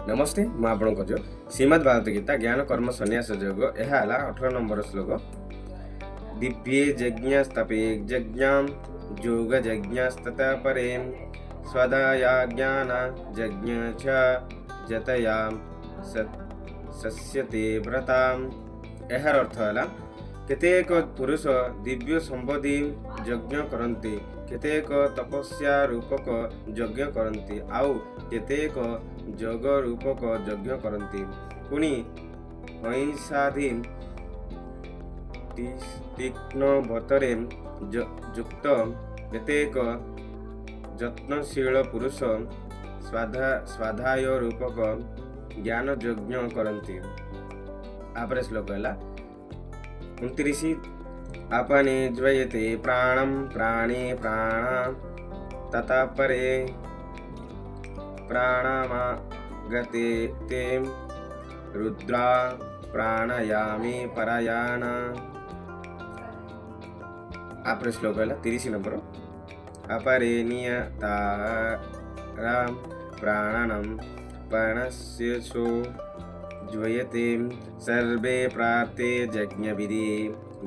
नमस्ते ମୁଁ ଆପଣଙ୍କ ଯୋ ଶ୍ରୀମଦ୍ ଭାଗବତ ଗୀତା ଜ୍ଞାନ କର୍ମ ସନ୍ନ୍ୟାସ ଯୋଗ ଏହା ହେଲା 18 ନମ୍ବର ଶ୍ଲୋକ। ଦିବ୍ये ଯଜ୍ଞସ୍ତପେ ଯଜ୍ଞାମ୍ ଯୋଗ ଯଜ୍ଞସ୍ତତଃ ପରେ ସ୍ୱଦାୟା ଜ୍ଞାନ ଯଜ୍ଞ ଛ ଯତୟାମ୍ ସସ୍ୟତେ ବ୍ରତାମ୍। ଏହାର ଅର୍ଥ ହେଲା କେତେକ ପୁରୁଷ ଦିବ୍ୟ ସମ୍ବୋଧି ଯଜ୍ଞ କରନ୍ତି, କେତେକ ତପସ୍ୟା ରୂପକ ଯଜ୍ଞ କରନ୍ତି, ଆଉ କେତେକ ଯୋଗ ରୂପକ ଯଜ୍ଞ କରନ୍ତି। ପୁଣି ଅହିଂସାଧି ତୀକ୍ଷ୍ଣ ବ୍ରତରେ ଯୁକ୍ତ କେତେକ ଯତ୍ନଶୀଳ ପୁରୁଷ ସ୍ୱାଧ୍ୟାୟ ରୂପକ ଜ୍ଞାନ ଯଜ୍ଞ କରନ୍ତି। ତାପରେ ଶ୍ଲୋକ ହେଲା 29। अपने ज्वयते प्राणं प्राणे प्राण ततः परे प्राणमागते ते रुद्रा प्राणायामे परायण। आपरे श्लोक है 30 नंबर। अपरे नियतारा प्राणनं प्राणस्यसो ज्वयते सर्वे प्राप्ते यज्ञविधि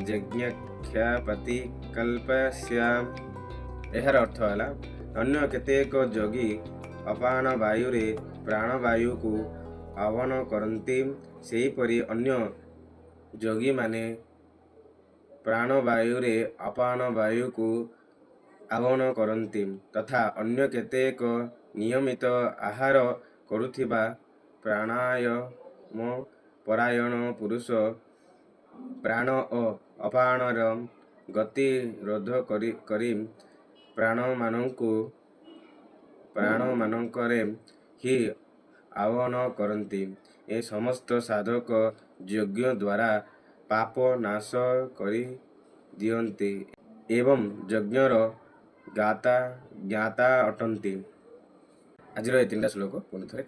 यज्ञख्यापति कल्पस्य। एहर अर्थ है अन्य केतेक योगी अपान वायु रे प्राणवायु को आह्वान करती, सेहीपरि अन्य योगी माने प्राणवायु रे अपान वायु को आह्वान करती, तथा अन्य केतेक नियमित आहार करुथिबा प्राणायाम परायण पुरुष प्राण और अपानर गति रोध करी प्राणमानंकरे ही आह्वान करती। ए समस्त साधक यज्ञ द्वारा पाप नाश करी दियन्ति एवं यज्ञर ज्ञाता अटन्ति। आज 3टा श्लोक पुणी थरे